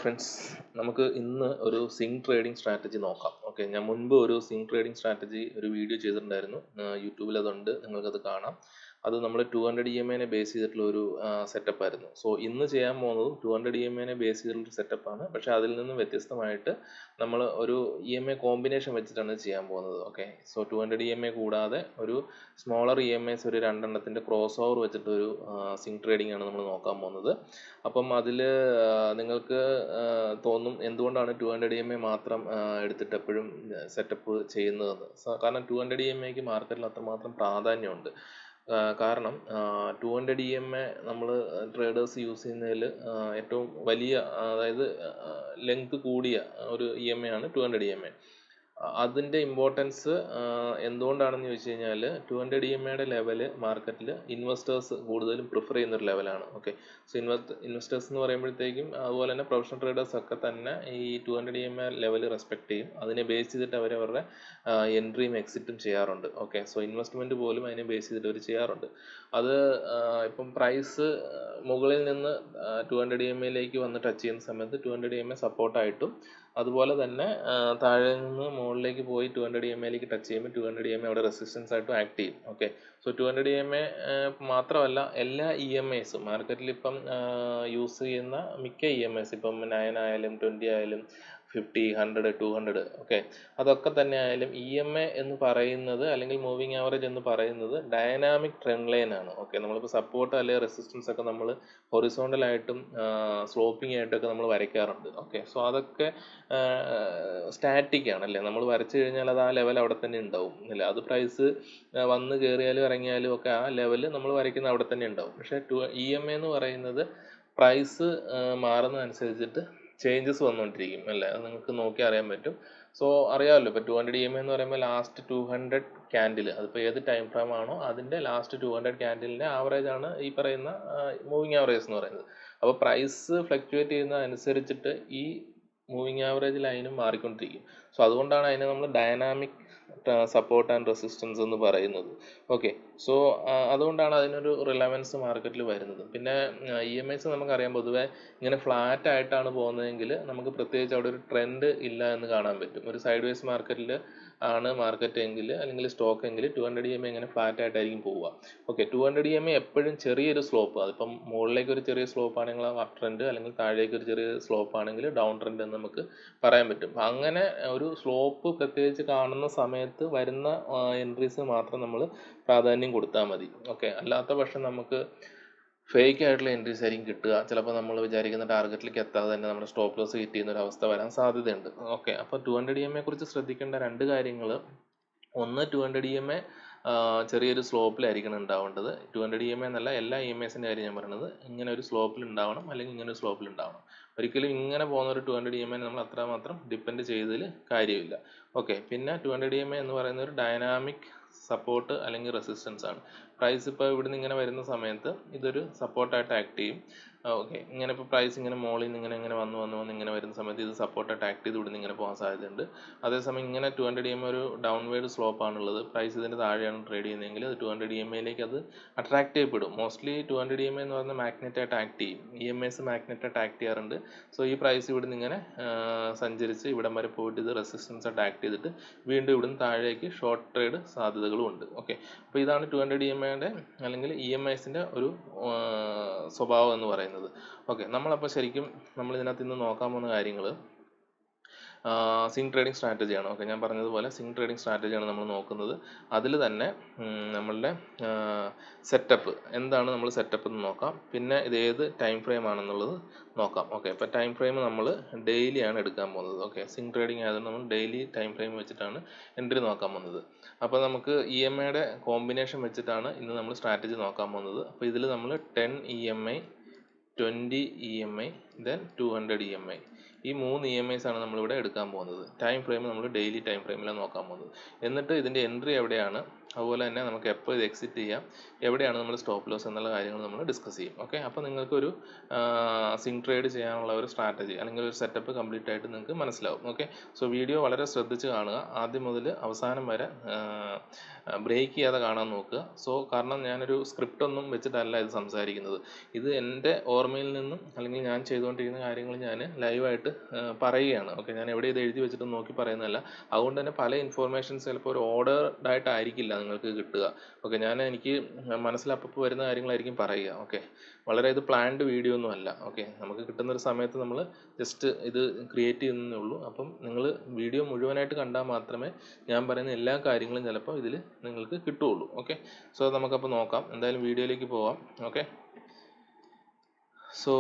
Friends, നമുക്ക് ഇന്ന് ഒരു സിങ് ട്രേഡിംഗ് സ്ട്രാറ്റജി നോക്കാം. ഓക്കെ, ഞാൻ മുൻപ് ഒരു സിങ് ട്രേഡിംഗ് സ്ട്രാറ്റജി ഒരു വീഡിയോ ചെയ്തിട്ടുണ്ടായിരുന്നു. യൂട്യൂബിൽ അതുണ്ട്, നിങ്ങൾക്കത് കാണാം. അത് നമ്മൾ 200 EMA ബേസ് ചെയ്തിട്ടുള്ള ഒരു സെറ്റപ്പ് ആയിരുന്നു. സോ ഇന്ന് ചെയ്യാൻ പോകുന്നതും 200 EMA ബേസ് ചെയ്തിട്ടുള്ള സെറ്റപ്പാണ്. പക്ഷെ അതിൽ നിന്നും വ്യത്യസ്തമായിട്ട് നമ്മൾ ഒരു EMA കോമ്പിനേഷൻ വെച്ചിട്ടാണ് ചെയ്യാൻ പോകുന്നത്. ഓക്കെ, സോ 200 EMA കൂടാതെ ഒരു സ്മോളർ EMAs ഒരു രണ്ടെണ്ണത്തിൻ്റെ ക്രോസ് ഓവർ വെച്ചിട്ടൊരു സിങ് ട്രേഡിംഗ് ആണ് നമ്മൾ നോക്കാൻ പോകുന്നത്. അപ്പം അതിൽ നിങ്ങൾക്ക് തോന്നും എന്തുകൊണ്ടാണ് 200 EMA മാത്രം എടുത്തിട്ട് എപ്പോഴും സെറ്റപ്പ് ചെയ്യുന്നതെന്ന്. കാരണം 200 EMAക്ക് മാർക്കറ്റിൽ അത്രമാത്രം പ്രാധാന്യമുണ്ട്. കാരണം 200 EMA നമ്മൾ ട്രേഡേഴ്സ് യൂസ് ചെയ്യുന്നതിൽ ഏറ്റവും വലിയ, അതായത് ലെങ്ത് കൂടിയ ഒരു EMA ആണ് 200 EMA. അതിൻ്റെ ഇമ്പോർട്ടൻസ് എന്തുകൊണ്ടാണെന്ന് ചോദിച്ചു കഴിഞ്ഞാൽ 200 EMAയുടെ ലെവല് മാർക്കറ്റിൽ ഇൻവെസ്റ്റേഴ്സ് കൂടുതലും പ്രിഫർ ചെയ്യുന്ന ഒരു ലെവലാണ്. ഓക്കെ, സോ ഇൻവെസ്റ്റേഴ്സ് എന്ന് പറയുമ്പോഴത്തേക്കും അതുപോലെ തന്നെ പ്രൊഫഷണൽ ട്രേഡേഴ്സ് ഒക്കെ തന്നെ ഈ 200 EMA ലെവൽ റെസ്പെക്ട് ചെയ്യും. അതിനെ ബേസ് ചെയ്തിട്ട് അവരവരുടെ എൻട്രിയും എക്സിറ്റും ചെയ്യാറുണ്ട്. ഓക്കെ, സോ ഇൻവെസ്റ്റ്മെൻറ്റ് പോലും അതിനെ ബേസ് ചെയ്തിട്ട് അവർ ചെയ്യാറുണ്ട്. അത് ഇപ്പം പ്രൈസ് മുകളിൽ നിന്ന് 200 EMAയിലേക്ക് വന്ന് ടച്ച് ചെയ്യുന്ന സമയത്ത് 200 EMA സപ്പോർട്ടായിട്ടും, അതുപോലെ തന്നെ താഴെ നിന്ന് മുകളിലേക്ക് പോയി 200 EMAയിലേക്ക് ടച്ച് ചെയ്യുമ്പോൾ 200 EMA അവിടെ റെസിസ്റ്റൻസ് ആയിട്ടും ആക്ട് ചെയ്യും. ഓക്കെ, സോ 200 EMA മാത്രമല്ല, എല്ലാ EMAസും മാർക്കറ്റിൽ ഇപ്പം യൂസ് ചെയ്യുന്ന മിക്ക EMAs, ഇപ്പം 9 ആയാലും 20 ആയാലും 50, 100, 200, ഓക്കെ, അതൊക്കെ തന്നെ ആയാലും EMA എന്ന് പറയുന്നത്, അല്ലെങ്കിൽ മൂവിങ് ആവറേജ് എന്ന് പറയുന്നത് ഡയനാമിക് ട്രെൻഡ് ലൈൻ ആണ്. ഓക്കെ, നമ്മളിപ്പോൾ സപ്പോർട്ട് അല്ലെങ്കിൽ റെസിസ്റ്റൻസ് ഒക്കെ നമ്മൾ ഹൊറിസോണ്ടലായിട്ടും സ്ലോപ്പിംഗ് ആയിട്ടൊക്കെ നമ്മൾ വരയ്ക്കാറുണ്ട്. ഓക്കെ, സോ അതൊക്കെ സ്റ്റാറ്റിക് ആണ് അല്ലേ, നമ്മൾ വരച്ചു കഴിഞ്ഞാൽ അത് ആ ലെവൽ അവിടെ തന്നെ ഉണ്ടാവും അല്ലേ. അത് പ്രൈസ് വന്ന് കയറിയാലും ഇറങ്ങിയാലും ഒക്കെ ആ ലെവല് നമ്മൾ വരയ്ക്കുന്ന അവിടെ തന്നെ ഉണ്ടാവും. പക്ഷേ EMA എന്ന് പറയുന്നത് പ്രൈസ് മാറുന്നതനുസരിച്ചിട്ട് ചേഞ്ചസ് വന്നുകൊണ്ടിരിക്കും അല്ലേ. അത് നിങ്ങൾക്ക് നോക്കി അറിയാൻ പറ്റും. സോ അറിയാമല്ലോ, ഇപ്പോൾ 200 EMA എന്ന് പറയുമ്പോൾ ലാസ്റ്റ് 200 ക്യാൻഡിൽ, അതിപ്പോൾ ഏത് ടൈം ഫ്രെയിം ആണോ അതിൻ്റെ ലാസ്റ്റ് 200 ക്യാൻഡിലിൻ്റെ ആവറേജ് ആണ് ഈ പറയുന്ന മൂവിങ് ആവറേജ് എന്ന് പറയുന്നത്. അപ്പോൾ പ്രൈസ് ഫ്ലക്ച്വേറ്റ് ചെയ്യുന്ന അനുസരിച്ചിട്ട് ഈ മൂവിങ് ആവറേജ് ലൈനും മാറിക്കൊണ്ടിരിക്കും. സോ അതുകൊണ്ടാണ് അതിനെ നമ്മൾ ഡയനാമിക് സപ്പോർട്ട് ആൻഡ് റെസിസ്റ്റൻസ് എന്ന് പറയുന്നത്. ഓക്കെ, സോ അതുകൊണ്ടാണ് അതിനൊരു റിലവൻസ് മാർക്കറ്റിൽ വരുന്നത്. പിന്നെ EMAs നമുക്കറിയാം, പൊതുവെ ഇങ്ങനെ ഫ്ലാറ്റ് ആയിട്ടാണ് പോകുന്നതെങ്കിൽ നമുക്ക് പ്രത്യേകിച്ച് അവിടെ ഒരു ട്രെൻഡ് ഇല്ല എന്ന് കാണാൻ പറ്റും. ഒരു സൈഡ് വേസ് മാർക്കറ്റിൽ ആണ് മാർക്കറ്റ് എങ്കിൽ, അല്ലെങ്കിൽ സ്റ്റോക്ക് എങ്കിൽ 200 EMA ഇങ്ങനെ ഫ്ലാറ്റ് ആയിട്ടായിരിക്കും പോവുക. ഓക്കെ, 200 EMA എപ്പോഴും ചെറിയൊരു സ്ലോപ്പ്, അതിപ്പം മുകളിലേക്ക് ഒരു ചെറിയ സ്ലോപ്പ് ആണെങ്കിൽ അപ്പ് ട്രെൻഡ്, അല്ലെങ്കിൽ താഴേക്ക് ഒരു ചെറിയ സ്ലോപ്പ് ആണെങ്കിൽ ഡൗൺ ട്രെൻഡ് എന്ന് നമുക്ക് പറയാൻ പറ്റും. അങ്ങനെ ഒരു സ്ലോപ്പ് പ്രത്യേകിച്ച് കാണുന്ന സമയത്ത് വരുന്ന എൻട്രീസ് മാത്രം നമ്മൾ പ്രാധാന്യം കൊടുത്താൽ മതി. ഓക്കെ, അല്ലാത്ത പക്ഷം നമുക്ക് ഫേക്ക് ആയിട്ടുള്ള എൻട്രീസ് ആയിരിക്കും കിട്ടുക. ചിലപ്പോൾ നമ്മൾ വിചാരിക്കുന്ന ടാർഗറ്റിലേക്ക് എത്താതെ തന്നെ നമ്മുടെ സ്റ്റോപ്പ് ലോസ് ഹിറ്റ് ചെയ്യുന്ന ഒരു അവസ്ഥ വരാൻ സാധ്യതയുണ്ട്. ഓക്കെ, അപ്പോൾ 200 EMA കുറിച്ച് ശ്രദ്ധിക്കേണ്ട രണ്ട് കാര്യങ്ങൾ: ഒന്ന്, 200 EMA ചെറിയൊരു സ്ലോപ്പിലായിരിക്കണം ഉണ്ടാവേണ്ടത്. 200 EMA എന്നല്ല, എല്ലാ EMAസിൻ്റെ കാര്യം ഞാൻ പറയുന്നത്. ഇങ്ങനെ ഒരു സ്ലോപ്പിൽ ഉണ്ടാവണം, അല്ലെങ്കിൽ ഇങ്ങനെ ഒരു സ്ലോപ്പിൽ ഉണ്ടാവണം. ഒരിക്കലും ഇങ്ങനെ പോകുന്ന ഒരു 200 EMA നമ്മൾ അത്രമാത്രം ഡിപ്പെൻഡ് ചെയ്തതിൽ കാര്യമില്ല. ഓക്കെ, പിന്നെ 200 EMA എന്ന് പറയുന്ന ഒരു ഡൈനാമിക് സപ്പോർട്ട് അല്ലെങ്കിൽ റെസിസ്റ്റൻസ് ആണ്. പ്രൈസ് ഇപ്പോൾ ഇവിടുന്ന് ഇങ്ങനെ വരുന്ന സമയത്ത് ഇതൊരു സപ്പോർട്ടായിട്ട് ആക്ട് ചെയ്യും. ഓക്കെ, ഇങ്ങനെ ഇപ്പോൾ പ്രൈസ് ഇങ്ങനെ മുകളിൽ നിന്ന് ഇങ്ങനെ വന്ന് ഇങ്ങനെ വരുന്ന സമയത്ത് ഇത് സപ്പോർട്ടായിട്ട് ആക്ട് ചെയ്ത് ഇവിടുന്ന് ഇങ്ങനെ പോകാൻ സാധ്യതയുണ്ട്. അതേസമയം ഇങ്ങനെ 200 EMA ഒരു ഡൗൺവേർഡ് സ്ലോപ്പാണുള്ളത്, പ്രൈസ് ഇതിൻ്റെ താഴെയാണ് ട്രേഡ് ചെയ്യുന്നതെങ്കിൽ അത് 200 EMAയിലേക്ക് അത് അട്രാക്ട് ചെയ്യപ്പെടും. മോസ്റ്റ്ലി 200 EMA എന്ന് പറയുന്നത് മാഗ്നറ്റായിട്ട് ആക്ട് ചെയ്യും. EMAs മാഗ്നറ്റായിട്ട് ആക്ട് ചെയ്യാറുണ്ട്. സോ ഈ പ്രൈസ് ഇവിടുന്ന് ഇങ്ങനെ സഞ്ചരിച്ച് ഇവിടം വരെ പോയിട്ട് ഇത് റെസിസ്റ്റൻസ് ആയിട്ട് ആക്ട് ചെയ്തിട്ട് വീണ്ടും ഇവിടുന്ന് താഴേക്ക് ഷോർട്ട് ട്രേഡ് സാധ്യതകളും ഉണ്ട്. ഓക്കെ, അപ്പോൾ ഇതാണ് 200 EMAയുടെ അല്ലെങ്കിൽ EMAസിൻ്റെ ഒരു സ്വഭാവം എന്ന് പറയുന്നത്. ഓക്കെ, നമ്മളപ്പോൾ ശരിക്കും നമ്മൾ ഇതിനകത്ത് ഇന്ന് നോക്കാൻ പോകുന്ന കാര്യങ്ങൾ സിങ് ട്രേഡിംഗ് സ്ട്രാറ്റജിയാണ്. ഓക്കെ, ഞാൻ പറഞ്ഞതുപോലെ സിങ് ട്രേഡിംഗ് സ്ട്രാറ്റജിയാണ് നമ്മൾ നോക്കുന്നത്. അതിൽ തന്നെ നമ്മളുടെ സെറ്റപ്പ് എന്താണ്, നമ്മൾ സെറ്റപ്പ് എന്ന് നോക്കാം. പിന്നെ ഇത് ഏത് ടൈം ഫ്രെയിം ആണെന്നുള്ളത് നോക്കാം. ഓക്കെ, ഇപ്പോൾ ടൈം ഫ്രെയിം നമ്മൾ ഡെയിലി ആണ് എടുക്കാൻ പോകുന്നത്. ഓക്കെ, സിങ് ട്രേഡിംഗ് ആയതുകൊണ്ട് നമ്മൾ ഡെയിലി ടൈം ഫ്രെയിം വെച്ചിട്ടാണ് എൻട്രി നോക്കാൻ പോകുന്നത്. അപ്പോൾ നമുക്ക് EMAയുടെ കോമ്പിനേഷൻ വെച്ചിട്ടാണ് ഇന്ന് നമ്മൾ സ്ട്രാറ്റജി നോക്കാൻ പോകുന്നത്. അപ്പോൾ ഇതിൽ നമ്മൾ 10 EMA, 20 EMA, ദെൻ 200 EMA, ഈ 3 EMAs ആണ് നമ്മളിവിടെ എടുക്കാൻ പോകുന്നത്. ടൈം ഫ്രെയിം നമ്മൾ ഡെയിലി ടൈം ഫ്രെയിമിലാണ് നോക്കാൻ പോകുന്നത്. എന്നിട്ട് ഇതിൻ്റെ എൻട്രി എവിടെയാണ്, അതുപോലെ തന്നെ നമുക്ക് എപ്പോൾ ഇത് എക്സിറ്റ് ചെയ്യാം, എവിടെയാണ് നമ്മൾ സ്റ്റോപ്പ് ലോസ് എന്നുള്ള കാര്യങ്ങൾ നമ്മൾ ഡിസ്കസ് ചെയ്യും. ഓക്കെ, അപ്പോൾ നിങ്ങൾക്കൊരു സിങ് ട്രേഡ് ചെയ്യാനുള്ള ഒരു സ്ട്രാറ്റജി അല്ലെങ്കിൽ ഒരു സെറ്റപ്പ് കംപ്ലീറ്റ് ആയിട്ട് നിങ്ങൾക്ക് മനസ്സിലാവും. ഓക്കെ, സോ വീഡിയോ വളരെ ശ്രദ്ധിച്ച് കാണുക, ആദ്യം മുതൽ അവസാനം വരെ ബ്രേക്ക് ചെയ്യാതെ കാണാൻ നോക്കുക. സോ കാരണം ഞാനൊരു സ്ക്രിപ്റ്റ് ഒന്നും വെച്ചിട്ടല്ല ഇത് സംസാരിക്കുന്നത്, ഇത് എൻ്റെ ഓർമ്മയിൽ നിന്നും അല്ലെങ്കിൽ ഞാൻ ചെയ്തുകൊണ്ടിരിക്കുന്ന കാര്യങ്ങൾ ഞാൻ ലൈവായിട്ട് പറയുകയാണ്. ഓക്കെ, ഞാൻ എവിടെ ഇത് എഴുതി വെച്ചിട്ട് നോക്കി പറയുന്നതല്ല. അതുകൊണ്ട് തന്നെ പല ഇൻഫോർമേഷൻസ് ചിലപ്പോൾ ഒരു ഓർഡർഡ് ആയിട്ടായിരിക്കില്ല നിങ്ങൾക്ക് കിട്ടുക. ഓക്കെ, എനിക്ക് മനസ്സിലപ്പോൾ വരുന്ന കാര്യങ്ങളായിരിക്കും പറയുക. ഓക്കെ, വളരെ ഇത് പ്ലാൻഡ് വീഡിയോ ഒന്നും അല്ല. ഓക്കെ, നമുക്ക് കിട്ടുന്നൊരു സമയത്ത് നമ്മൾ ജസ്റ്റ് ഇത് ക്രിയേറ്റ് ചെയ്യുന്നേ ഉള്ളൂ. അപ്പം നിങ്ങൾ വീഡിയോ മുഴുവനായിട്ട് കണ്ടാൽ മാത്രമേ ഞാൻ പറയുന്ന എല്ലാ കാര്യങ്ങളും ചിലപ്പോൾ ഇതിൽ നിങ്ങൾക്ക് കിട്ടുകയുള്ളൂ. ഓക്കെ, സോ നമുക്കപ്പോൾ നോക്കാം, എന്തായാലും വീഡിയോയിലേക്ക് പോവാം. ഓക്കെ, സോ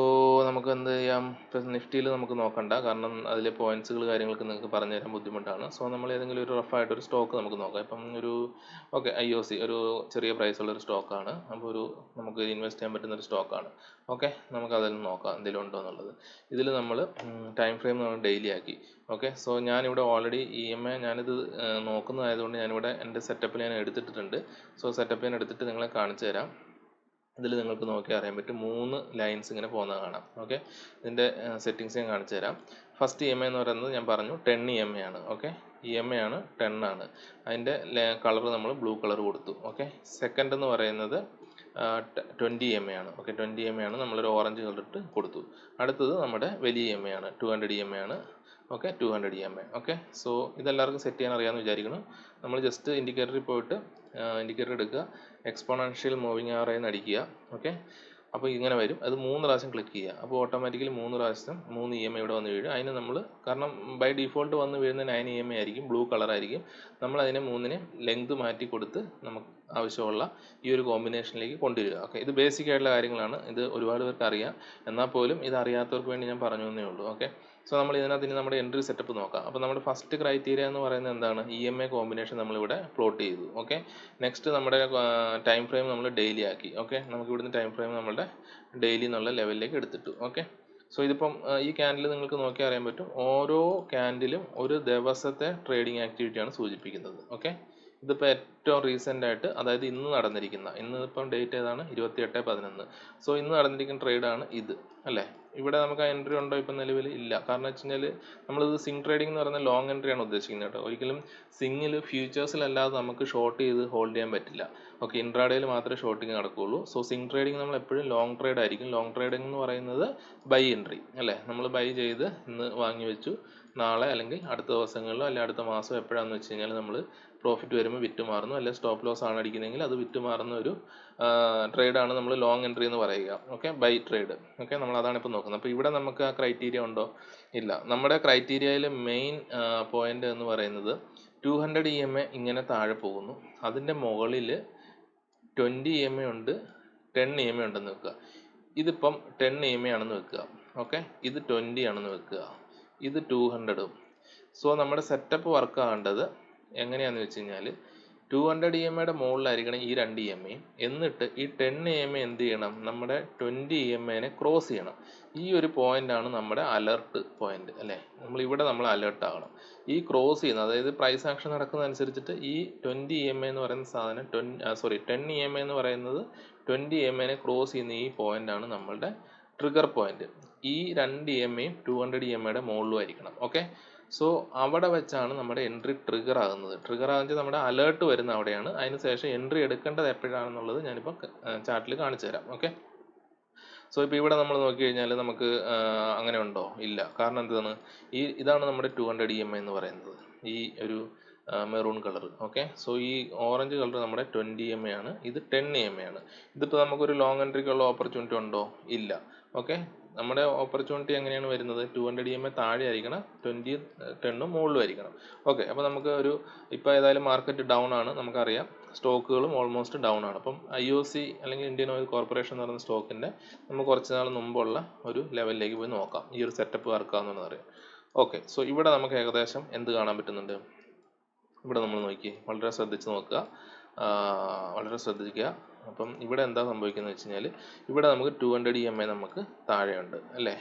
നമുക്ക് എന്ത് ചെയ്യാം, ഇപ്പം നിഫ്റ്റിയിൽ നമുക്ക് നോക്കണ്ട, കാരണം അതിലെ പോയിന്റ്സുകൾ കാര്യങ്ങളൊക്കെ നിങ്ങൾക്ക് പറഞ്ഞു തരാൻ ബുദ്ധിമുട്ടാണ്. സോ നമ്മൾ ഏതെങ്കിലും ഒരു റഫായിട്ടൊരു സ്റ്റോക്ക് നമുക്ക് നോക്കാം. ഇപ്പം ഒരു IOC ഒരു ചെറിയ പ്രൈസുള്ളൊരു സ്റ്റോക്കാണ്. അപ്പോൾ നമുക്ക് ഇൻവെസ്റ്റ് ചെയ്യാൻ പറ്റുന്ന ഒരു സ്റ്റോക്കാണ്. ഓക്കെ, നമുക്ക് അതിൽ നോക്കാം എന്തെങ്കിലും ഉണ്ടോ എന്നുള്ളത്. ഇതിൽ നമ്മൾ ടൈം ഫ്രെയിം നമ്മൾ ഡെയിലി ആക്കി. ഓക്കെ, സോ ഞാനിവിടെ ഓൾറെഡി EMA ഞാനിത് നോക്കുന്നതായതുകൊണ്ട് ഞാനിവിടെ എൻ്റെ സെറ്റപ്പിൽ ഞാൻ എടുത്തിട്ടുണ്ട്. സോ സെറ്റപ്പ് ഞാൻ എടുത്തിട്ട് നിങ്ങളെ കാണിച്ചു തരാം. ഇതിൽ നിങ്ങൾക്ക് നോക്കിയാൽ അറിയാൻ പറ്റും 3 ലൈൻസ് ഇങ്ങനെ പോകുന്നത് കാണാം. ഓക്കെ, ഇതിൻ്റെ സെറ്റിങ്സ് ഞാൻ കാണിച്ചു തരാം. ഫസ്റ്റ് EMA എന്ന് പറയുന്നത് ഞാൻ പറഞ്ഞു 10 EMA ആണ്. ഓക്കെ, EMA ആണ് 10 ആണ്. അതിൻ്റെ കളർ നമ്മൾ ബ്ലൂ കളർ കൊടുത്തു. ഓക്കെ, സെക്കൻഡ് എന്ന് പറയുന്നത് 20 EMA ആണ്. ഓക്കെ, 20 EMA ആണ്, നമ്മളൊരു ഓറഞ്ച് കളർ ഇട്ട് കൊടുത്തു. അടുത്തത് നമ്മുടെ വലിയ EMA ആണ്, 200 EMA ആണ്. Okay, 200 EMA. ഓക്കെ, സോ ഇതെല്ലാവർക്കും സെറ്റ് ചെയ്യാൻ അറിയാമെന്ന് വിചാരിക്കുന്നു. നമ്മൾ ജസ്റ്റ് ഇൻഡിക്കേറ്ററിൽ പോയിട്ട് ഇൻഡിക്കേറ്റർ എടുക്കുക, എക്സ്പോണൻഷ്യൽ മൂവിങ് ആവറേജ് അടിക്കുക. ഓക്കെ, അപ്പോൾ ഇങ്ങനെ വരും. അത് 3 പ്രാവശ്യം ക്ലിക്ക് ചെയ്യുക. അപ്പോൾ ഓട്ടോമാറ്റിക്കലി 3 പ്രാവശ്യം 3 EMA ഇവിടെ വന്ന് വീഴും. അതിന് നമ്മൾ കാരണം ബൈ ഡിഫോൾട്ട് വന്ന് വീഴുന്ന 9 EMA ആയിരിക്കും, ബ്ലൂ കളർ ആയിരിക്കും. നമ്മൾ അതിനെ 3നെ ലെങ്ത് മാറ്റി കൊടുത്ത് നമുക്ക് ആവശ്യമുള്ള ഈ ഒരു കോമ്പിനേഷനിലേക്ക് കൊണ്ടുവരിക. ഓക്കെ, ഇത് ബേസിക് ആയിട്ടുള്ള കാര്യങ്ങളാണ്. ഇത് ഒരുപാട് പേർക്ക് അറിയാം, എന്നാൽ പോലും ഇത് അറിയാത്തവർക്ക് വേണ്ടി ഞാൻ പറഞ്ഞു എന്നേ ഉള്ളൂ. ഓക്കെ, സോ നമ്മൾ ഇതിനകത്ത് ഇനി നമ്മുടെ എൻട്രി സെറ്റപ്പ് നോക്കാം. അപ്പോൾ നമ്മുടെ ഫസ്റ്റ് ക്രൈറ്റീരിയ എന്ന് പറയുന്നത് എന്താണ്, EMA കോമ്പിനേഷൻ നമ്മളിവിടെ പ്ലോട്ട് ചെയ്തു. ഓക്കെ, നെക്സ്റ്റ് നമ്മുടെ ടൈം ഫ്രെയിം നമ്മൾ ഡെയിലി ആക്കി. ഓക്കെ, നമുക്ക് ഇവിടുന്ന് ടൈം ഫ്രെയിം നമ്മുടെ ഡെയിലി എന്നുള്ള ലെവലിലേക്ക് എടുത്തിട്ടു. ഓക്കെ, സോ ഇതിപ്പം ഈ ക്യാൻഡിൽ നിങ്ങൾക്ക് നോക്കിയാൽ അറിയാൻ പറ്റും, ഓരോ ക്യാൻഡിലും ഒരു ദിവസത്തെ ട്രേഡിംഗ് ആക്ടിവിറ്റിയാണ് സൂചിപ്പിക്കുന്നത്. ഓക്കെ, ഇതിപ്പോൾ ഏറ്റവും റീസെൻ്റ് ആയിട്ട്, അതായത് ഇന്ന് നടന്നിരിക്കുന്ന, ഇന്നിപ്പം ഡേറ്റ് ഏതാണ്, 28/11. സോ ഇന്ന് നടന്നിരിക്കുന്ന ട്രേഡാണ് ഇത് അല്ലേ. ഇവിടെ നമുക്ക് ആ എൻട്രി ഉണ്ടോ ഇപ്പം നിലവിൽ ഇല്ല. കാരണം വെച്ച് കഴിഞ്ഞാൽ നമ്മളിത് സിങ് ട്രേഡിംഗ് എന്ന് പറയുന്ന ലോങ് എൻട്രി ആണ് ഉദ്ദേശിക്കുന്നത് കേട്ടോ. ഒരിക്കലും സിങ്ങിൽ ഫ്യൂച്ചേഴ്സിലല്ലാതെ നമുക്ക് ഷോർട്ട് ചെയ്ത് ഹോൾഡ് ചെയ്യാൻ പറ്റില്ല. ഓക്കെ, ഇൻട്രാഡേയിൽ മാത്രമേ ഷോർട്ടിങ് നടക്കുകയുള്ളൂ. സോ സിങ് ട്രേഡിംഗ് നമ്മൾ എപ്പോഴും ലോങ് ട്രേഡ് ആയിരിക്കും. ലോങ് ട്രേഡിംഗ് എന്ന് പറയുന്നത് ബൈ എൻട്രി അല്ലേ. നമ്മൾ ബൈ ചെയ്ത് ഇന്ന് വാങ്ങി വെച്ചു, നാളെ അല്ലെങ്കിൽ അടുത്ത ദിവസങ്ങളിലോ അല്ലെങ്കിൽ അടുത്ത മാസം എപ്പോഴാണെന്ന് വെച്ച് കഴിഞ്ഞാൽ നമ്മൾ പ്രോഫിറ്റ് വരുമ്പോൾ വിറ്റ് മാറുന്നു, അല്ലെങ്കിൽ സ്റ്റോപ്പ് ലോസ് ആണ് അടിക്കുന്നതെങ്കിൽ അത് വിറ്റ് മാറുന്ന ഒരു ട്രേഡാണ് നമ്മൾ ലോങ് എൻട്രി എന്ന് പറയുക. Okay, by trade. ഓക്കെ, നമ്മൾ അതാണ് ഇപ്പോൾ നോക്കുന്നത്. അപ്പോൾ ഇവിടെ നമുക്ക് ആ ക്രൈറ്റീരിയ ഉണ്ടോ, ഇല്ല. നമ്മുടെ ക്രൈറ്റീരിയയിൽ മെയിൻ പോയിന്റ് എന്ന് പറയുന്നത് 200 EMA ഇങ്ങനെ താഴെ പോകുന്നു, അതിൻ്റെ മുകളിൽ 20 EMA ഉണ്ട്, 10 EMA ഉണ്ടെന്ന് വെക്കുക. ഇതിപ്പം 10 EMA ആണെന്ന് വെക്കുക. ഓക്കെ, ഇത് 20 ആണെന്ന് വെക്കുക, ഇത് 200. സോ നമ്മുടെ സെറ്റപ്പ് വർക്ക് ആകേണ്ടത് എങ്ങനെയാണെന്ന് വെച്ച് കഴിഞ്ഞാൽ 200 EMAയുടെ മുകളിലായിരിക്കണം ഈ 2 EMA, എന്നിട്ട് ഈ 10 EMA എന്ത് ചെയ്യണം, നമ്മുടെ 20 EMAനെ ക്രോസ് ചെയ്യണം. ഈ ഒരു പോയിന്റാണ് നമ്മുടെ അലർട്ട് പോയിന്റ് അല്ലേ. നമ്മൾ അലേർട്ട് ആകണം. ഈ ക്രോസ് ചെയ്യുന്നത്, അതായത് പ്രൈസ് ആക്ഷൻ നടക്കുന്ന അനുസരിച്ചിട്ട് ഈ 20 EMA എന്ന് പറയുന്ന സാധനം 10 EMA എന്ന് പറയുന്നത് 20 EMAനെ ക്രോസ് ചെയ്യുന്ന ഈ പോയിന്റാണ് നമ്മളുടെ ട്രിഗർ പോയിന്റ്. ഈ 2 EMAയും 200 EMAയുടെ മുകളിലും ആയിരിക്കണം. ഓക്കെ, സോ അവിടെ വെച്ചാണ് നമ്മുടെ എൻട്രി ട്രിഗർ ആകുന്നത്. ട്രിഗർ ആകുന്നത് നമ്മുടെ അലേർട്ട് വരുന്ന അവിടെയാണ്. അതിനുശേഷം എൻട്രി എടുക്കേണ്ടത് എപ്പോഴാണെന്നുള്ളത് ഞാനിപ്പോൾ ചാർട്ടിൽ കാണിച്ചു തരാം. ഓക്കെ, സോ ഇപ്പോൾ ഇവിടെ നമ്മൾ നോക്കി കഴിഞ്ഞാൽ നമുക്ക് അങ്ങനെ ഉണ്ടോ, ഇല്ല. കാരണം എന്താണ്, ഇതാണ് നമ്മുടെ 200 EMA എന്ന് പറയുന്നത്, ഈ ഒരു മെറൂൺ കളർ. ഓക്കെ, സോ ഈ ഓറഞ്ച് കളർ നമ്മുടെ 20 EMA ആണ്, ഇത് 10 EMA ആണ്. ഇതിപ്പോൾ നമുക്കൊരു ലോങ് എൻട്രിക്കുള്ള ഓപ്പർച്യൂണിറ്റി ഉണ്ടോ, ഇല്ല. ഓക്കെ, നമ്മുടെ ഓപ്പർച്യൂണിറ്റി എങ്ങനെയാണ് വരുന്നത്, 200 EMA താഴെ ആയിരിക്കണം, 10 മുകളിലും ആയിരിക്കണം. ഓക്കെ, അപ്പോൾ നമുക്ക് ഇപ്പോൾ ഏതായാലും മാർക്കറ്റ് ഡൗൺ ആണ്, നമുക്കറിയാം. സ്റ്റോക്കുകളും ഓൾമോസ്റ്റ് ഡൗൺ ആണ്. അപ്പം IOC അല്ലെങ്കിൽ ഇന്ത്യൻ ഓയിൽ കോർപ്പറേഷൻ എന്ന് പറയുന്ന സ്റ്റോക്കിൻ്റെ നമുക്ക് കുറച്ച് നാൾ മുമ്പുള്ള ഒരു ലെവലിലേക്ക് പോയി നോക്കാം, ഈ ഒരു സെറ്റപ്പ് വർക്കാണെന്ന് അറിയാം. ഓക്കെ, സോ ഇവിടെ നമുക്ക് ഏകദേശം എന്ത് കാണാൻ പറ്റുന്നുണ്ട്, ഇവിടെ നമ്മൾ നോക്കി, വളരെ ശ്രദ്ധിച്ച് നോക്കുക, വളരെ ശ്രദ്ധിക്കുക. അപ്പം ഇവിടെ എന്താ സംഭവിക്കുന്നത് വെച്ച് കഴിഞ്ഞാൽ, ഇവിടെ നമുക്ക് 200 EMA നമുക്ക് താഴെയുണ്ട് അല്ലേ.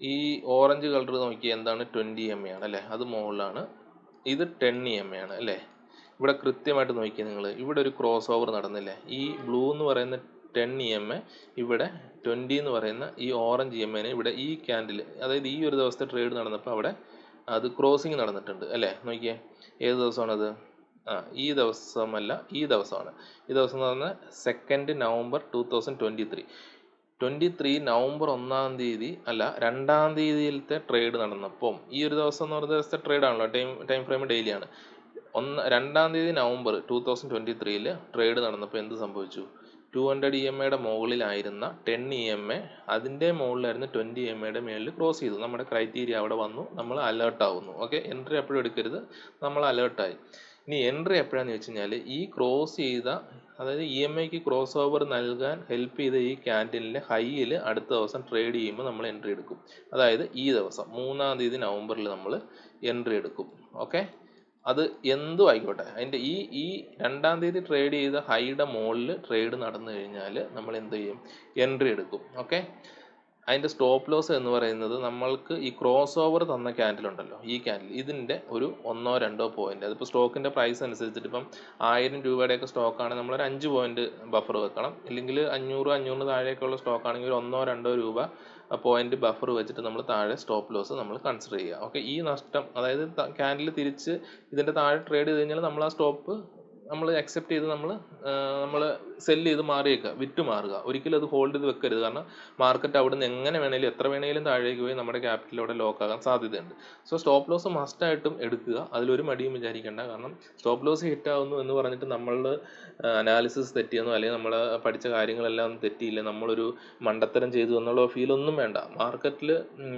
ഈ ഓറഞ്ച് കളർ നോക്കി, എന്താണ് 20 EMA ആണ് അല്ലേ, അത് മുകളിലാണ്. ഇത് 10 EMA ആണ് അല്ലേ. ഇവിടെ കൃത്യമായിട്ട് നോക്കിയാൽ നിങ്ങൾ ഇവിടെ ഒരു ക്രോസ് ഓവർ നടന്നില്ലേ, ഈ ബ്ലൂ എന്ന് പറയുന്ന 10 EMA ഇവിടെ 20 എന്ന് പറയുന്ന ഈ ഓറഞ്ച് EMA ഇവിടെ ഈ ക്യാൻഡിൽ, അതായത് ഈ ഒരു ദിവസത്തെ ട്രേഡ് നടന്നപ്പോൾ അവിടെ അത് ക്രോസിങ് നടന്നിട്ടുണ്ട് അല്ലേ. നോക്കിയേ ഏത് ദിവസമാണത്? ഈ ദിവസമല്ല, ഈ ദിവസമാണ്. ഈ ദിവസം എന്ന് പറഞ്ഞാൽ 2 നവംബർ 2023 നവംബർ 1-ാം തീയതി അല്ല 2-ാം തീയതിയിലത്തെ ട്രേഡ് നടന്നപ്പം, ഈ ഒരു ദിവസം എന്ന് പറയുന്ന ദിവസത്തെ ട്രേഡ് ആണല്ലോ, ടൈം ഫ്രെയിം ഡെയിലി ആണ്. 2-ാം തീയതി നവംബർ 2023 ട്രേഡ് നടന്നപ്പോൾ എന്ത് സംഭവിച്ചു? 200 EMAയുടെ മുകളിലായിരുന്ന 10 EMA അതിൻ്റെ മുകളിലായിരുന്ന 20 EMAയുടെ മേളിൽ ക്രോസ് ചെയ്തു. നമ്മുടെ ക്രൈറ്റീരിയ അവിടെ വന്നു, നമ്മൾ അലേർട്ട് ആവുന്നു. ഓക്കെ, എൻട്രി എപ്പോഴും എടുക്കരുത്, നമ്മൾ അലേർട്ടായി. ഇനി എൻട്രി എപ്പോഴാണെന്ന് വെച്ച് കഴിഞ്ഞാൽ ഈ ക്രോസ് ചെയ്ത, അതായത് EMAക്ക് ക്രോസ് ഓവർ നൽകാൻ ഹെൽപ്പ് ചെയ്ത ഈ ക്യാൻഡിലിൻ്റെ ഹൈയിൽ അടുത്ത ദിവസം ട്രേഡ് ചെയ്യുമ്പോൾ നമ്മൾ എൻട്രി എടുക്കും. അതായത് ഈ ദിവസം 3-ാം തീയതി നവംബറിൽ നമ്മൾ എൻട്രി എടുക്കും. ഓക്കെ, അത് എന്തും ആയിക്കോട്ടെ, അതിൻ്റെ ഈ 2-ാം തീയതി ട്രേഡ് ചെയ്ത ഹൈയുടെ മുകളിൽ ട്രേഡ് നടന്നു കഴിഞ്ഞാൽ നമ്മൾ എന്ത് ചെയ്യും? എൻട്രി എടുക്കും. ഓക്കെ, അതിൻ്റെ സ്റ്റോപ്പ് ലോസ് എന്ന് പറയുന്നത് നമ്മൾക്ക് ഈ ക്രോസ് ഓവർ തന്ന ക്യാൻഡിൽ ഉണ്ടല്ലോ, ഈ ക്യാൻഡിൽ ഇതിൻ്റെ ഒരു 1-2 പോയിന്റ്, അതിപ്പോൾ സ്റ്റോക്കിൻ്റെ പ്രൈസ് അനുസരിച്ചിട്ട് ഇപ്പം 1000 രൂപയുടെയൊക്കെ സ്റ്റോക്കാണെങ്കിൽ നമ്മളൊരു 5 പോയിന്റ് ബഫർ വെക്കണം. ഇല്ലെങ്കിൽ 500 താഴേക്കുള്ള സ്റ്റോക്കാണെങ്കിൽ 1-2 രൂപ പോയിന്റ് ബഫർ വെച്ചിട്ട് നമ്മൾ താഴെ സ്റ്റോപ്പ് ലോസ് നമ്മൾ കൺസിഡർ ചെയ്യുക. ഓക്കെ, ഈ നഷ്ടം, അതായത് ക്യാൻഡിൽ തിരിച്ച് ഇതിൻ്റെ താഴെ ട്രേഡ് ചെയ്ത് കഴിഞ്ഞാൽ നമ്മൾ ആ സ്റ്റോപ്പ് നമ്മൾ അക്സെപ്റ്റ് ചെയ്ത് നമ്മൾ സെല്ല് ചെയ്ത് മാറിയേക്കുക, വിറ്റ് മാറുക. ഒരിക്കലും അത് ഹോൾഡ് ചെയ്ത് വെക്കരുത്. കാരണം മാർക്കറ്റ് അവിടെ നിന്ന് എങ്ങനെ വേണേലും എത്ര വേണേലും താഴേക്ക് പോയി നമ്മുടെ ക്യാപിറ്റൽ അവിടെ ലോക്ക് ആകാൻ സാധ്യതയുണ്ട്. സോ സ്റ്റോപ്പ് ലോസ് മസ്റ്റായിട്ടും എടുക്കുക, അതിലൊരു മടിയും വിചാരിക്കേണ്ട. കാരണം സ്റ്റോപ്പ് ലോസ് ഹിറ്റ് ആവുന്നു എന്ന് പറഞ്ഞിട്ട് നമ്മളുടെ അനാലിസിസ് തെറ്റിയെന്നോ അല്ലെങ്കിൽ നമ്മൾ പഠിച്ച കാര്യങ്ങളെല്ലാം തെറ്റിയില്ല, നമ്മളൊരു മണ്ടത്തരം ചെയ്തു എന്നുള്ള ഫീലൊന്നും വേണ്ട. മാർക്കറ്റിൽ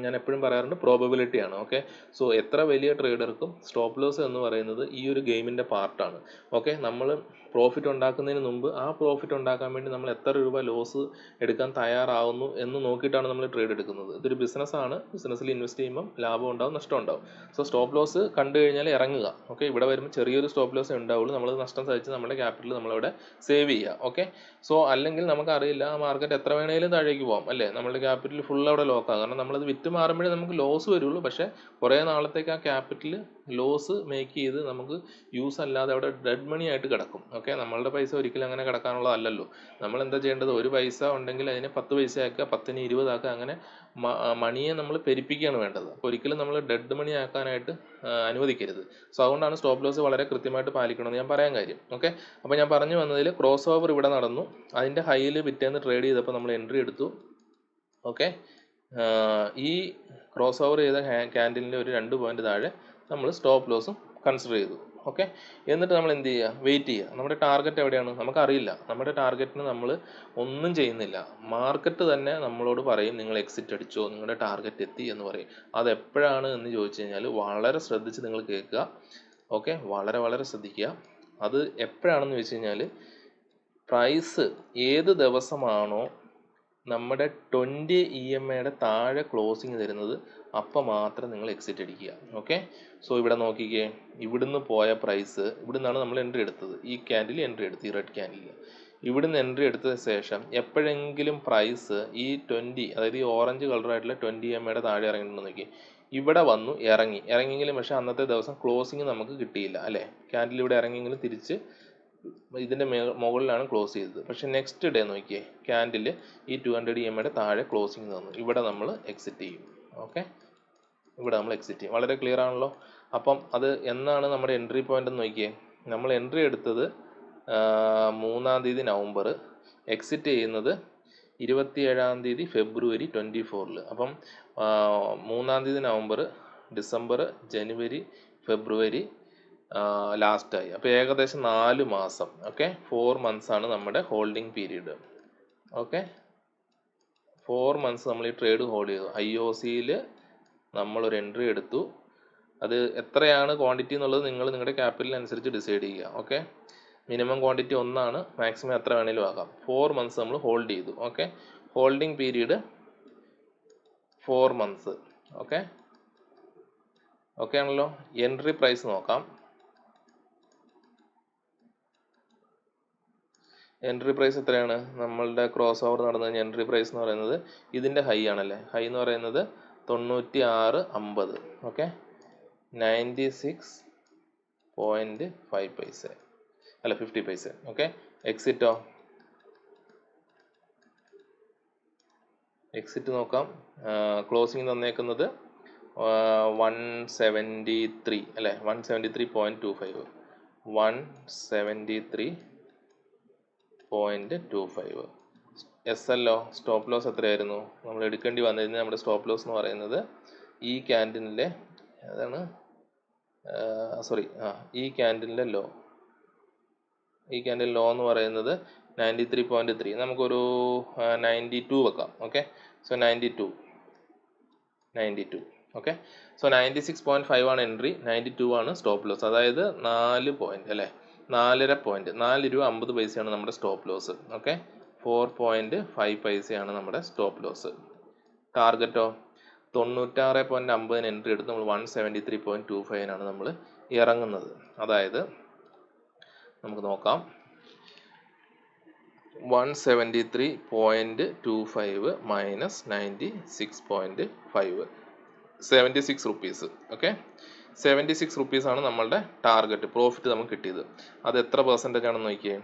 ഞാൻ എപ്പോഴും പറയാറുണ്ട്, പ്രോബബിലിറ്റിയാണ്. ഓക്കെ, സോ എത്ര വലിയ ട്രേഡർക്കും സ്റ്റോപ്പ് ലോസ് എന്ന് പറയുന്നത് ഈ ഒരു ഗെയിമിൻ്റെ പാർട്ടാണ്. ഓക്കെ, നമ്മൾ പ്രോഫിറ്റ് ഉണ്ടാക്കുന്നതിന് മുമ്പ് ആ പ്രോഫിറ്റ് ഉണ്ടാക്കാൻ വേണ്ടി നമ്മൾ എത്ര രൂപ ലോസ് എടുക്കാൻ തയ്യാറാവുന്നു എന്ന് നോക്കിയിട്ടാണ് നമ്മൾ ട്രേഡ് എടുക്കുന്നത്. ഇതൊരു ബിസിനസ്സാണ്, ബിസിനസ്സിൽ ഇൻവെസ്റ്റ് ചെയ്യുമ്പം ലാഭം ഉണ്ടാവും, നഷ്ടം ഉണ്ടാവും. സോ സ്റ്റോപ്പ് ലോസ് കണ്ടു കഴിഞ്ഞാൽ ഇറങ്ങുക. ഓക്കെ, ഇവിടെ വരുമ്പോൾ ചെറിയൊരു സ്റ്റോപ്പ് ലോസ് ഉണ്ടാവുള്ളൂ, നമ്മൾ നഷ്ടം സഹിച്ച് നമ്മുടെ ക്യാപിറ്റൽ നമ്മളവിടെ സേവ് ചെയ്യുക. ഓക്കെ, സോ അല്ലെങ്കിൽ നമുക്കറിയില്ല ആ മാർക്കറ്റ് എത്ര വേണേലും താഴേക്ക് പോകാം അല്ലേ, നമ്മുടെ ക്യാപിറ്റൽ ഫുൾ അവിടെ ലോക്കാകും. കാരണം നമ്മളത് വിറ്റ് മാറുമ്പോഴേ നമുക്ക് ലോസ് വരുള്ളൂ. പക്ഷേ കുറേ നാളത്തേക്ക് ആ ക്യാപിറ്റൽ ലോസ് മേക്ക് ചെയ്ത് നമുക്ക് യൂസ് അല്ലാതെ അവിടെ ഡെഡ് മണി ആയിട്ട് കിടക്കും. ഓക്കെ, നമ്മളുടെ പൈസ ഒരിക്കലും അങ്ങനെ കിടക്കാനുള്ളതല്ലല്ലോ. നമ്മൾ എന്താ ചെയ്യേണ്ടത്? ഒരു പൈസ ഉണ്ടെങ്കിൽ അതിനെ 10 പൈസ ആക്കുക, 10-ന് 20 ആക്കുക. അങ്ങനെ മണിയെ നമ്മൾ പെരുപ്പിക്കുകയാണ് വേണ്ടത്. അപ്പോൾ ഒരിക്കലും നമ്മൾ ഡെഡ് മണി ആക്കാനായിട്ട് അനുവദിക്കരുത്. സോ അതുകൊണ്ടാണ് സ്റ്റോപ്പ് ലോസ് വളരെ കൃത്യമായിട്ട് പാലിക്കണമെന്ന് ഞാൻ പറയാൻ കാര്യം. ഓക്കെ, അപ്പോൾ ഞാൻ പറഞ്ഞു വന്നതിൽ ക്രോസ് ഓവർ ഇവിടെ നടന്നു, അതിൻ്റെ ഹൈയിൽ പിറ്റേന്ന് ട്രേഡ് ചെയ്തപ്പോൾ നമ്മൾ എൻട്രി എടുത്തു. ഓക്കെ, ഈ ക്രോസ് ഓവർ ചെയ്ത ക്യാൻഡിലിൻ്റെ ഒരു 2 പോയിന്റ് താഴെ നമ്മൾ സ്റ്റോപ്പ് ലോസും കൺസിഡർ ചെയ്തു. ഓക്കെ, എന്നിട്ട് നമ്മൾ എന്ത് ചെയ്യുക? വെയിറ്റ് ചെയ്യുക. നമ്മുടെ ടാർഗറ്റ് എവിടെയാണ് നമുക്കറിയില്ല. നമ്മുടെ ടാർഗറ്റിന് നമ്മൾ ഒന്നും ചെയ്യുന്നില്ല. മാർക്കറ്റ് തന്നെ നമ്മളോട് പറയും നിങ്ങൾ എക്സിറ്റ് അടിച്ചോ, നിങ്ങളുടെ ടാർഗറ്റ് എത്തി എന്ന് പറയും. അതെപ്പോഴാണ് എന്ന് ചോദിച്ചു കഴിഞ്ഞാൽ വളരെ ശ്രദ്ധിച്ച് നിങ്ങൾ കേൾക്കുക. ഓക്കെ, വളരെ ശ്രദ്ധിക്കുക. അത് എപ്പോഴാണെന്ന് ചോദിച്ചു കഴിഞ്ഞാൽ പ്രൈസ് ഏത് ദിവസമാണോ നമ്മുടെ 20 EMAയുടെ താഴെ ക്ലോസിങ് തരുന്നത് അപ്പം മാത്രം നിങ്ങൾ എക്സിറ്റ് അടിക്കുക. ഓക്കെ, സോ ഇവിടെ നോക്കിക്കേ, ഇവിടുന്ന് പോയ പ്രൈസ്, ഇവിടുന്നാണ് നമ്മൾ എൻട്രി എടുത്തത്, ഈ ക്യാൻഡിൽ എൻട്രി എടുത്ത്, ഈ റെഡ് ക്യാൻഡിൽ ഇവിടുന്ന് എൻട്രി എടുത്ത ശേഷം എപ്പോഴെങ്കിലും പ്രൈസ് ഈ 20, അതായത് ഈ ഓറഞ്ച് കളറായിട്ടുള്ള 20 EMAയുടെ താഴെ ഇറങ്ങിയിട്ടുണ്ടെന്ന് നോക്കി, ഇവിടെ വന്നു ഇറങ്ങിയെങ്കിലും പക്ഷേ അന്നത്തെ ദിവസം ക്ലോസിങ് നമുക്ക് കിട്ടിയില്ല അല്ലേ. ക്യാൻഡിൽ ഇവിടെ ഇറങ്ങിയെങ്കിലും തിരിച്ച് ഇതിൻ്റെ മുകളിലാണ് ക്ലോസ് ചെയ്തത്. പക്ഷേ നെക്സ്റ്റ് ഡേ നോക്കിയേ, ക്യാൻഡിൽ ഈ 200 EMAയുടെ താഴെ ക്ലോസിങ് തന്നു, ഇവിടെ നമ്മൾ എക്സിറ്റ് ചെയ്യും. ഓക്കെ, ഇവിടെ നമ്മൾ എക്സിറ്റ് ചെയ്യും. വളരെ ക്ലിയർ ആണല്ലോ. അപ്പം അത് എന്നാണ് നമ്മുടെ എൻട്രി പോയിന്റ് എന്ന് നോക്കിയേ, നമ്മൾ എൻട്രി എടുത്തത് 3-ാം തീയതി നവംബർ, എക്സിറ്റ് ചെയ്യുന്നത് 27-ാം തീയതി ഫെബ്രുവരി 2024. അപ്പം 3-ാം തീയതി നവംബർ, ഡിസംബർ, ജനുവരി, ഫെബ്രുവരി ലാസ്റ്റായി. അപ്പോൾ ഏകദേശം 4 മാസം. ഓക്കെ, 4 months ആണ് നമ്മുടെ ഹോൾഡിംഗ് പീരീഡ്. ഓക്കെ, 4 months നമ്മൾ ഈ ട്രേഡ് ഹോൾഡ് ചെയ്തു. IOCയിൽ നമ്മളൊരു എൻട്രി എടുത്തു. അത് എത്രയാണ് ക്വാണ്ടിറ്റി എന്നുള്ളത് നിങ്ങൾ നിങ്ങളുടെ ക്യാപിറ്റൽ അനുസരിച്ച് ഡിസൈഡ് ചെയ്യുക. ഓക്കെ, മിനിമം ക്വാണ്ടിറ്റി 1 ആണ്, മാക്സിമം എത്ര വേണേലും ആകാം. 4 months നമ്മൾ ഹോൾഡ് ചെയ്തു. Okay, holding period 4 months. Okay, okay ആണല്ലോ. എൻട്രി പ്രൈസ് നോക്കാം. എൻട്രി പ്രൈസ് എത്രയാണ്? നമ്മളുടെ ക്രോസ് ഓവർ നടന്നു കഴിഞ്ഞാൽ എൻട്രി പ്രൈസ് എന്ന് പറയുന്നത് ഇതിൻ്റെ ഹൈ ആണല്ലേ. ഹൈ എന്ന് പറയുന്നത് 96.50. ഓക്കെ, 96 0.5 പൈസ അല്ല 50 പൈസ. ഓക്കെ, എക്സിറ്റോ എക്സിറ്റ് നോക്കാം. ക്ലോസിംഗ് തന്നേക്കുന്നത് 173 അല്ലേ, 173.25 173.25. എസ് എല്ലോ സ്റ്റോപ്പ് ലോസ് എത്രയായിരുന്നു നമ്മൾ എടുക്കേണ്ടി വന്നിരുന്നത്? നമ്മുടെ സ്റ്റോപ്പ് ലോസ് എന്ന് പറയുന്നത് ഈ ക്യാൻഡിലിൻ്റെ അതാണ് ഈ ക്യാൻഡിലിൻ്റെ ലോ എന്ന് പറയുന്നത് 93.3. നമുക്കൊരു 92 വെക്കാം. Okay, so 92. ഓക്കെ, സോ 96.5 ആണ് എൻട്രി, 92 ആണ് സ്റ്റോപ്പ് ലോസ്. അതായത് 4 പോയിന്റ് അല്ലേ, 4.5 പോയിന്റ്, 4 രൂപ 50 പൈസയാണ് നമ്മുടെ സ്റ്റോപ്പ് ലോസ്. ഓക്കെ, 4.5 പൈസയാണ് നമ്മുടെ സ്റ്റോപ്പ് ലോസ്. ടാർഗറ്റോ 96.50 എൻട്രി എടുത്ത് നമ്മൾ 173.25 നമ്മൾ ഇറങ്ങുന്നത്. അതായത് നമുക്ക് നോക്കാം, 173.25 മൈനസ് 96.5, 76 റുപ്പീസ്. ഓക്കെ, 76 റുപ്പീസ് ആണ് നമ്മളുടെ ടാർഗറ്റ് പ്രോഫിറ്റ് നമുക്ക് കിട്ടിയത്. അത് എത്ര പെർസെൻറ്റേജ് ആണെന്ന് നോക്കിയേ.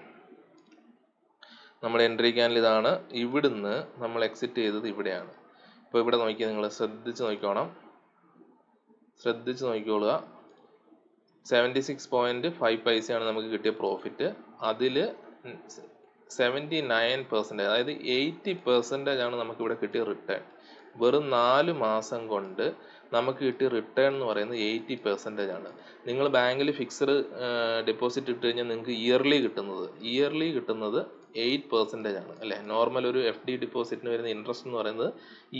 നമ്മുടെ എൻട്രി ക്യാനിൽ ഇതാണ്, ഇവിടുന്ന് നമ്മൾ എക്സിറ്റ് ചെയ്തത് ഇവിടെയാണ്. ഇപ്പോൾ ഇവിടെ നോക്കിയാൽ നിങ്ങൾ ശ്രദ്ധിച്ച് നോക്കിക്കോളുക. 76.5 പൈസയാണ് നമുക്ക് കിട്ടിയ പ്രോഫിറ്റ്. അതിൽ 79%, അതായത് 80% ആണ് നമുക്ക് ഇവിടെ കിട്ടിയ റിട്ടേൺ. വെറും 4 മാസം കൊണ്ട് നമുക്ക് കിട്ടിയ റിട്ടേൺ എന്ന് പറയുന്നത് 80% ആണ്. നിങ്ങൾ ബാങ്കിൽ ഫിക്സഡ് ഡെപ്പോസിറ്റ് ഇട്ട് കഴിഞ്ഞാൽ നിങ്ങൾക്ക് ഇയർലി കിട്ടുന്നത് 8% ആണ് അല്ലേ. നോർമൽ ഒരു FD ഡിപ്പോസിറ്റിന് വരുന്ന ഇൻട്രസ്റ്റ് എന്ന് പറയുന്നത്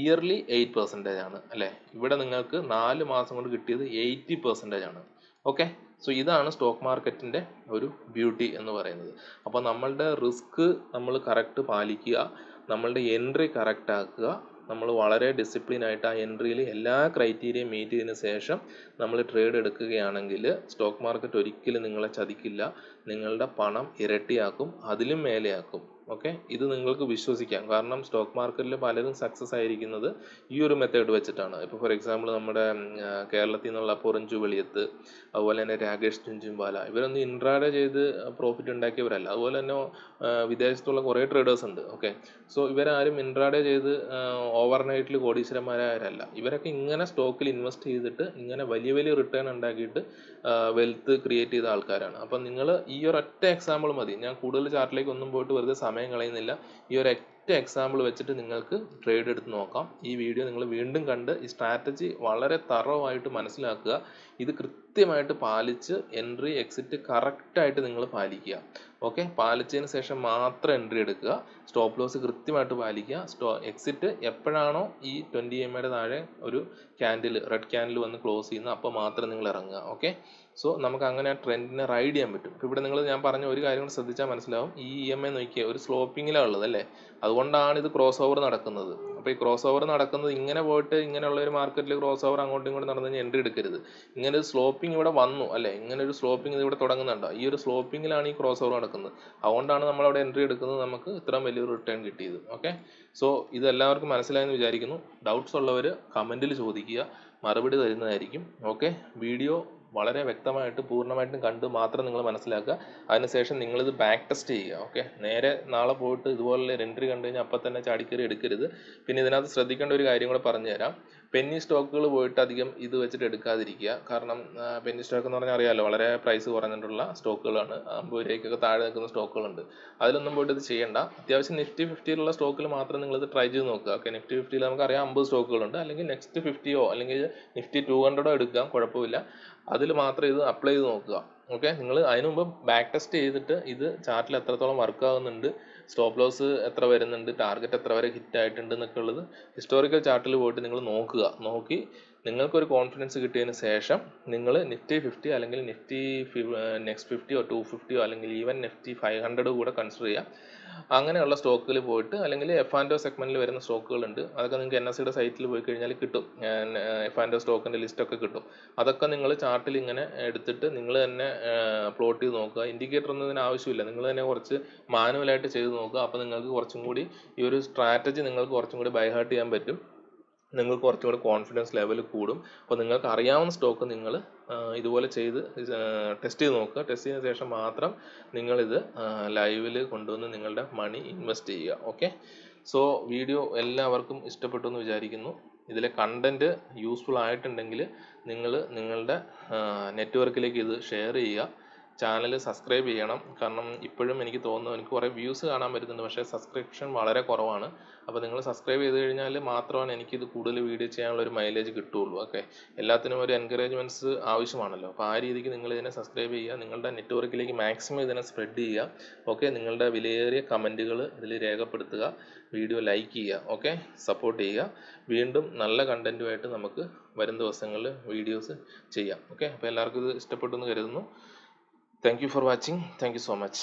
ഇയർലി 8% ആണ് അല്ലേ. ഇവിടെ നിങ്ങൾക്ക് 4 മാസം കൊണ്ട് കിട്ടിയത് 80% ആണ്. ഓക്കെ, സോ ഇതാണ് സ്റ്റോക്ക് മാർക്കറ്റിൻ്റെ ഒരു ബ്യൂട്ടി എന്ന് പറയുന്നത്. അപ്പോൾ നമ്മളുടെ റിസ്ക് നമ്മൾ കറക്റ്റ് പാലിക്കുക, നമ്മളുടെ എൻട്രി കറക്റ്റ് ആക്കുക. നമ്മൾ വളരെ ഡിസിപ്ലിൻ ആയിട്ട് ആ എൻട്രിയിൽ എല്ലാ ക്രൈറ്റീരിയയും മീറ്റ് ചെയ്തതിന് ശേഷം നമ്മൾ ട്രേഡ് എടുക്കുകയാണെങ്കിൽ സ്റ്റോക്ക് മാർക്കറ്റ് ഒരിക്കലും നിങ്ങളെ ചതിക്കില്ല. നിങ്ങളുടെ പണം ഇരട്ടിയാക്കും, അതിലും മേലെയാക്കും. ഓക്കെ, ഇത് നിങ്ങൾക്ക് വിശ്വസിക്കാം. കാരണം സ്റ്റോക്ക് മാർക്കറ്റിൽ പലരും സക്സസ് ആയിരിക്കുന്നത് ഈ ഒരു മെത്തേഡ് വെച്ചിട്ടാണ്. ഇപ്പോൾ ഫോർ എക്സാമ്പിൾ നമ്മുടെ കേരളത്തിൽ നിന്നുള്ള പൊറഞ്ചു വെളിയത്ത്, അതുപോലെ തന്നെ രാകേഷ് ജുഞ്ചുംവാല, ഇവരൊന്നും ഇൻട്രാഡേ ചെയ്ത് പ്രോഫിറ്റ് ഉണ്ടാക്കിയവരല്ല. അതുപോലെ തന്നെ വിദേശത്തുള്ള കുറേ ട്രേഡേഴ്സ് ഉണ്ട്. ഓക്കെ, സോ ഇവരാരും ഇൻട്രാഡേ ചെയ്ത് ഓവർനൈറ്റിൽ കോടീശ്വരന്മാരല്ല. ഇവരൊക്കെ ഇങ്ങനെ സ്റ്റോക്കിൽ ഇൻവെസ്റ്റ് ചെയ്തിട്ട് ഇങ്ങനെ വലിയ വലിയ റിട്ടേൺ ഉണ്ടാക്കിയിട്ട് വെൽത്ത് ക്രിയേറ്റ് ചെയ്ത ആൾക്കാരാണ്. അപ്പം നിങ്ങൾ ഈ ഒരൊറ്റ എക്സാമ്പിൾ മതി, ഞാൻ കൂടുതൽ ചാർട്ടിലേക്ക് ഒന്നും പോയിട്ട് വെറുതെ സമയം കളയുന്നില്ല. ഈ ഒരൊറ്റ എക്സാമ്പിൾ വെച്ചിട്ട് നിങ്ങൾക്ക് ട്രേഡ് എടുത്ത് നോക്കാം. ഈ വീഡിയോ നിങ്ങൾ വീണ്ടും കണ്ട് ഈ സ്ട്രാറ്റജി വളരെ തറവായിട്ട് മനസ്സിലാക്കുക. ഇത് കൃത്യമായിട്ട് പാലിച്ച് എൻട്രി എക്സിറ്റ് കറക്റ്റായിട്ട് നിങ്ങൾ പാലിക്കുക. ഓക്കെ, പാലിച്ചതിന് ശേഷം മാത്രം എൻട്രി എടുക്കുക. സ്റ്റോപ്പ് ലോസ് കൃത്യമായിട്ട് പാലിക്കുക. എക്സിറ്റ് എപ്പോഴാണോ ഈ 20 EMA താഴെ ഒരു റെഡ് ക്യാൻഡിൽ വന്ന് ക്ലോസ് ചെയ്യുന്നത് അപ്പോൾ മാത്രം നിങ്ങൾ ഇറങ്ങുക. ഓക്കെ, സോ നമുക്ക് അങ്ങനെ ആ ട്രെൻഡിനെ റൈഡ് ചെയ്യാൻ പറ്റും. ഇപ്പോൾ ഇവിടെ ഞാൻ പറഞ്ഞ ഒരു കാര്യം കൂടെ ശ്രദ്ധിച്ചാൽ മനസ്സിലാവും. ഈ EMA നോക്കിയാൽ ഒരു സ്ലോപ്പിങ്ങിലാണ് ഉള്ളത് അല്ലേ. അതുകൊണ്ടാണ് ഇത് ക്രോസ് ഓവർ നടക്കുന്നത്. അപ്പോൾ ഈ ക്രോസ് ഓവർ നടക്കുന്നത് ഇങ്ങനെ പോയിട്ട് ഇങ്ങനെയുള്ള ഒരു മാർക്കറ്റിൽ ക്രോസ് ഓവർ അങ്ങോട്ടും ഇങ്ങോട്ടും നടന്നു കഴിഞ്ഞാൽ എൻട്രി എടുക്കരുത്. ഇങ്ങനെ ഒരു സ്ലോപ്പിംഗ് ഇവിടെ വന്നു അല്ലേ, ഇങ്ങനെ ഒരു സ്ലോപ്പിംഗ് ഇവിടെ തുടങ്ങുന്നുണ്ടോ, ഈ ഒരു സ്ലോപ്പിങ്ങിലാണ് ഈ ക്രോസ് ഓവർ നടക്കുന്നത്. അതുകൊണ്ടാണ് നമ്മളവിടെ എൻട്രി എടുക്കുന്നത്, നമുക്ക് ഇത്രയും വലിയൊരു റിട്ടേൺ കിട്ടിയത്. ഓക്കെ, സോ ഇത് എല്ലാവർക്കും മനസ്സിലായെന്ന് വിചാരിക്കുന്നു. ഡൗട്ട്സ് ഉള്ളവർ കമൻറ്റിൽ ചോദിക്കുക, മറുപടി തരുന്നതായിരിക്കും. ഓക്കെ, വീഡിയോ വളരെ വ്യക്തമായിട്ട് പൂർണ്ണമായിട്ടും കണ്ട് മാത്രം നിങ്ങൾ മനസ്സിലാക്കുക. അതിനുശേഷം നിങ്ങളിത് ബാക്ക് ടെസ്റ്റ് ചെയ്യുക. ഓക്കെ, നേരെ നാളെ പോയിട്ട് ഇതുപോലെ എൻട്രി കണ്ടു കഴിഞ്ഞാൽ അപ്പം തന്നെ ചാടിക്കറി എടുക്കരുത്. പിന്നെ ഇതിനകത്ത് ശ്രദ്ധിക്കേണ്ട ഒരു കാര്യം കൂടെ പറഞ്ഞുതരാം. പെന്നി സ്റ്റോക്കുകൾ പോയിട്ട് അധികം ഇത് വെച്ചിട്ട് എടുക്കാതിരിക്കുക. കാരണം പെന്നി സ്റ്റോക്ക് എന്ന് പറഞ്ഞാൽ അറിയാമല്ലോ, വളരെ പ്രൈസ് കുറഞ്ഞിട്ടുള്ള സ്റ്റോക്കുകളാണ്. 50 രൂപയ്ക്കൊക്കെ താഴെ നിൽക്കുന്ന സ്റ്റോക്കുകളുണ്ട്. അതിലൊന്നും പോയിട്ട് ഇത് ചെയ്യേണ്ട. അത്യാവശ്യം നിഫ്റ്റി 50 സ്ടോക്കിൽ മാത്രം നിങ്ങളിത് ട്രൈ ചെയ്ത് നോക്കുക. ഓക്കെ, നിഫ്റ്റി 50 നമുക്കറിയാം 50 സ്റ്റോക്കുകളുണ്ട്. അല്ലെങ്കിൽ നെക്സ്റ്റ് 50 അല്ലെങ്കിൽ നിഫ്റ്റി 200 എടുക്കാം, കുഴപ്പമില്ല. അതിൽ മാത്രം ഇത് അപ്ലൈ ചെയ്ത് നോക്കുക. ഓക്കെ, നിങ്ങൾ അതിനു മുമ്പ് ബാക്ക് ടെസ്റ്റ് ചെയ്തിട്ട് ഇത് ചാർട്ടിൽ എത്രത്തോളം വർക്ക് ആകുന്നുണ്ട്, സ്റ്റോപ്പ് ലോസ് എത്ര വരുന്നുണ്ട്, ടാർഗറ്റ് എത്ര വരെ ഹിറ്റ് ആയിട്ടുണ്ട് എന്നൊക്കെ ഉള്ളത് ഹിസ്റ്റോറിക്കൽ ചാർട്ടിൽ പോയിട്ട് നിങ്ങൾ നോക്കി നിങ്ങൾക്കൊരു കോൺഫിഡൻസ് കിട്ടിയതിന് ശേഷം നിങ്ങൾ നിഫ്റ്റി 50 അല്ലെങ്കിൽ നിഫ്റ്റി നെക്സ്റ്റ് 50 250 അല്ലെങ്കിൽ ഈവൻ നിഫ്റ്റി 500 കൂടെ കൺസിഡർ ചെയ്യുക. അങ്ങനെയുള്ള സ്റ്റോക്കുകൾ പോയിട്ട്, അല്ലെങ്കിൽ F&O സെഗ്മെന്റിൽ വരുന്ന സ്റ്റോക്കുകളുണ്ട്, അതൊക്കെ നിങ്ങൾക്ക് NSEയുടെ സൈറ്റിൽ പോയി കഴിഞ്ഞാൽ കിട്ടും. F&O സ്റ്റോക്കിന്റെ ലിസ്റ്റൊക്കെ കിട്ടും. അതൊക്കെ നിങ്ങൾ ചാർട്ടിൽ ഇങ്ങനെ എടുത്തിട്ട് നിങ്ങൾ തന്നെ പ്ലോട്ട് ചെയ്ത് നോക്കുക. ഇൻഡിക്കേറ്റർ ഒന്നും ഇതിന് ആവശ്യമില്ല, നിങ്ങൾ തന്നെ കുറച്ച് മാനുവലായിട്ട് ചെയ്ത് നോക്കുക. അപ്പോൾ നിങ്ങൾക്ക് കുറച്ചും കൂടി ഈ ഒരു സ്ട്രാറ്റജി നിങ്ങൾക്ക് കുറച്ചും കൂടി ബൈ ഹാർട്ട് ചെയ്യാൻ പറ്റും. നിങ്ങൾക്ക് കുറച്ചും കൂടി കോൺഫിഡൻസ് ലെവൽ കൂടും. അപ്പോൾ നിങ്ങൾക്ക് അറിയാവുന്ന സ്റ്റോക്ക് നിങ്ങൾ ഇതുപോലെ ചെയ്ത് ടെസ്റ്റ് ചെയ്ത് നോക്കുക. ടെസ്റ്റ് ചെയ്തതിന് ശേഷം മാത്രം നിങ്ങളിത് ലൈവിൽ കൊണ്ടുവന്ന് നിങ്ങളുടെ മണി ഇൻവെസ്റ്റ് ചെയ്യുക. ഓക്കെ, സോ വീഡിയോ എല്ലാവർക്കും ഇഷ്ടപ്പെട്ടു എന്ന് വിചാരിക്കുന്നു. ഇതിലെ കണ്ടന്റ് യൂസ്ഫുൾ ആയിട്ടുണ്ടെങ്കിൽ നിങ്ങൾ നിങ്ങളുടെ നെറ്റ്വർക്കിലേക്ക് ഇത് ഷെയർ ചെയ്യുക. ചാനൽ സബ്സ്ക്രൈബ് ചെയ്യണം. കാരണം ഇപ്പോഴും എനിക്ക് തോന്നുന്നു എനിക്ക് കുറേ വ്യൂസ് കാണാൻ പറ്റുന്നുണ്ട്, പക്ഷേ സബ്സ്ക്രിപ്ഷൻ വളരെ കുറവാണ്. അപ്പോൾ നിങ്ങൾ സബ്സ്ക്രൈബ് ചെയ്ത് കഴിഞ്ഞാൽ മാത്രമാണ് എനിക്കിത് കൂടുതൽ വീഡിയോ ചെയ്യാനുള്ള ഒരു മൈലേജ് കിട്ടുള്ളൂ. ഓക്കെ, എല്ലാത്തിനും ഒരു എൻകറേജ്മെൻറ്റ്സ് ആവശ്യമാണല്ലോ. അപ്പോൾ ആ രീതിക്ക് നിങ്ങൾ ഇതിനെ സബ്സ്ക്രൈബ് ചെയ്യുക, നിങ്ങളുടെ നെറ്റ്വർക്കിലേക്ക് മാക്സിമം ഇതിനെ സ്പ്രെഡ് ചെയ്യുക. ഓക്കെ, നിങ്ങളുടെ വിലയേറിയ കമൻറ്റുകൾ ഇതിൽ രേഖപ്പെടുത്തുക, വീഡിയോ ലൈക്ക് ചെയ്യുക. ഓക്കെ, സപ്പോർട്ട് ചെയ്യുക. വീണ്ടും നല്ല കണ്ടൻറ്റുമായിട്ട് നമുക്ക് വരും ദിവസങ്ങളിൽ വീഡിയോസ് ചെയ്യാം. ഓക്കെ, അപ്പോൾ എല്ലാവർക്കും ഇത് ഇഷ്ടപ്പെട്ടു എന്ന് കരുതുന്നു. Thank you for watching. Thank you so much.